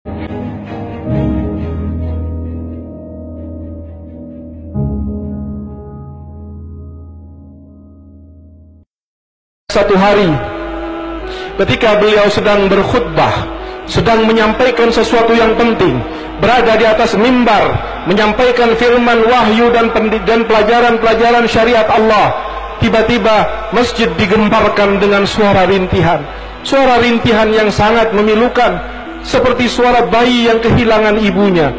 Satu hari ketika beliau sedang berkhutbah, sedang menyampaikan sesuatu yang penting, berada di atas mimbar, menyampaikan firman wahyu dan pelajaran-pelajaran syariat Allah, tiba-tiba masjid digemparkan dengan suara rintihan. Suara rintihan yang sangat memilukan, seperti suara bayi yang kehilangan ibunya.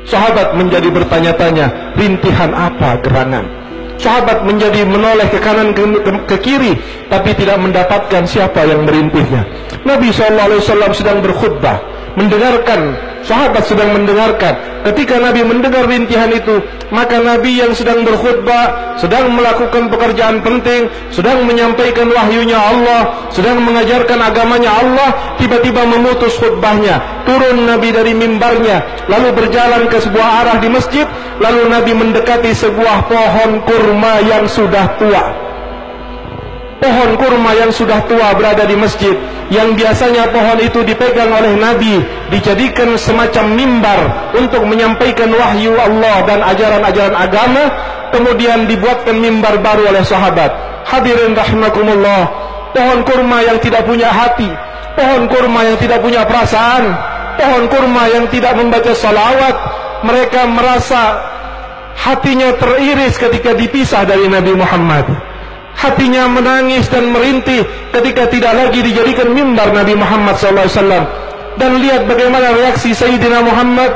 Sahabat menjadi bertanya-tanya, rintihan apa gerangan? Sahabat menjadi menoleh ke kanan ke kiri, tapi tidak mendapatkan siapa yang merintihnya. Nabi SAW sedang berkhutbah, mendengarkan, sahabat sedang mendengarkan. Ketika Nabi mendengar rintihan itu, maka Nabi yang sedang berkhutbah, sedang melakukan pekerjaan penting, sedang menyampaikan wahyunya Allah, sedang mengajarkan agamanya Allah, tiba-tiba memutus khutbahnya. Turun Nabi dari mimbarnya, lalu berjalan ke sebuah arah di masjid. Lalu Nabi mendekati sebuah pohon kurma yang sudah tua. Pohon kurma yang sudah tua berada di masjid, yang biasanya pohon itu dipegang oleh Nabi, dijadikan semacam mimbar untuk menyampaikan wahyu Allah dan ajaran-ajaran agama. Kemudian dibuatkan mimbar baru oleh sahabat. Hadirin rahimakumullah, pohon kurma yang tidak punya hati, pohon kurma yang tidak punya perasaan, pohon kurma yang tidak membaca salawat. Mereka merasa hatinya teriris ketika dipisah dari Nabi Muhammad. Hatinya menangis dan merintih ketika tidak lagi dijadikan mimbar Nabi Muhammad SAW. Dan lihat bagaimana reaksi Sayyidina Muhammad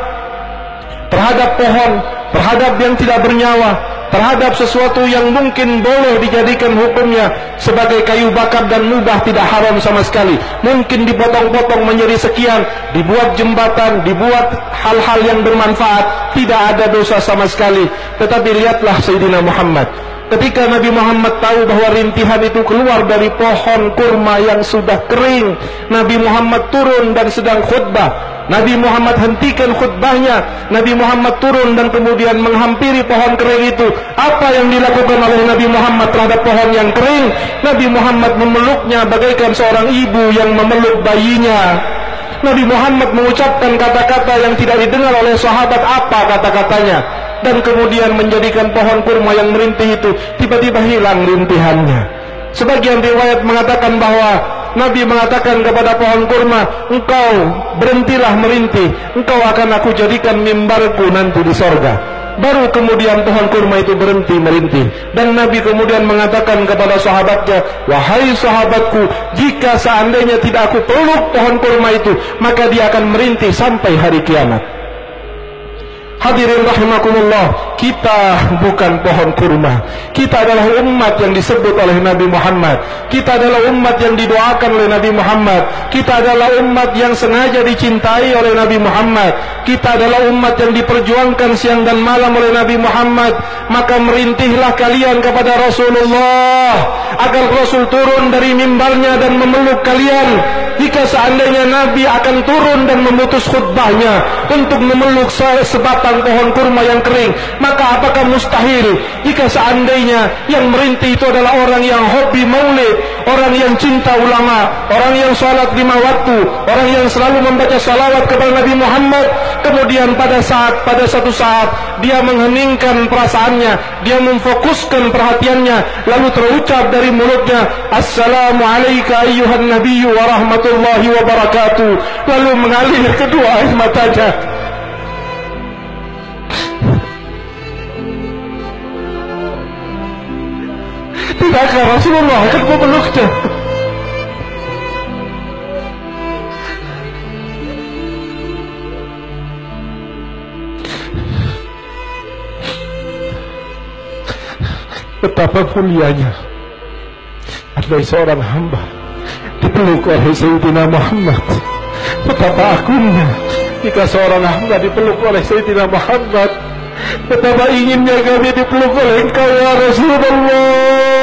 terhadap pohon, terhadap yang tidak bernyawa, terhadap sesuatu yang mungkin boleh dijadikan hukumnya sebagai kayu bakar dan mubah, tidak haram sama sekali. Mungkin dipotong-potong menjadi sekian, dibuat jembatan, dibuat hal-hal yang bermanfaat, tidak ada dosa sama sekali. Tetapi lihatlah Sayyidina Muhammad, ketika Nabi Muhammad tahu bahwa rintihan itu keluar dari pohon kurma yang sudah kering, Nabi Muhammad turun dan sedang khutbah. Nabi Muhammad hentikan khutbahnya, Nabi Muhammad turun dan kemudian menghampiri pohon kering itu. Apa yang dilakukan oleh Nabi Muhammad terhadap pohon yang kering? Nabi Muhammad memeluknya bagaikan seorang ibu yang memeluk bayinya. Nabi Muhammad mengucapkan kata-kata yang tidak didengar oleh sahabat. Apa kata-katanya? Dan kemudian menjadikan pohon kurma yang merintih itu tiba-tiba hilang rintihannya. Sebagian riwayat mengatakan bahwa Nabi mengatakan kepada pohon kurma, engkau berhentilah merintih, engkau akan aku jadikan mimbarku nanti di sorga. Baru kemudian pohon kurma itu berhenti merintih. Dan Nabi kemudian mengatakan kepada sahabatnya, wahai sahabatku, jika seandainya tidak aku peluk pohon kurma itu, maka dia akan merintih sampai hari kiamat. Hadirin rahimakumullah, kita bukan pohon kurma. Kita adalah umat yang disebut oleh Nabi Muhammad. Kita adalah umat yang didoakan oleh Nabi Muhammad. Kita adalah umat yang sengaja dicintai oleh Nabi Muhammad. Kita adalah umat yang diperjuangkan siang dan malam oleh Nabi Muhammad. Maka merintihlah kalian kepada Rasulullah, agar Rasul turun dari mimbarnya dan memeluk kalian. Jika seandainya Nabi akan turun dan memutus khutbahnya untuk memeluk sebatang pohon kurma yang kering, maka apakah mustahil jika seandainya yang merintih itu adalah orang yang hobi maulid, orang yang cinta ulama, orang yang sholat 5 waktu, orang yang selalu membaca salawat kepada Nabi Muhammad, kemudian pada satu saat dia mengheningkan perasaannya, dia memfokuskan perhatiannya, lalu terucap dari mulutnya, Assalamu alayka ayyuhan nabiyyu wa rahmatullahi wa barakatuh, lalu mengalir kedua air matanya. Tidakkah Rasulullah akan memeluknya? Betapa mulianya adalah seorang hamba dipeluk oleh Sayyidina Muhammad. Betapa agungnya jika seorang hamba dipeluk oleh Sayyidina Muhammad. Betapa inginnya kami dipeluk oleh Engkau ya Rasulullah.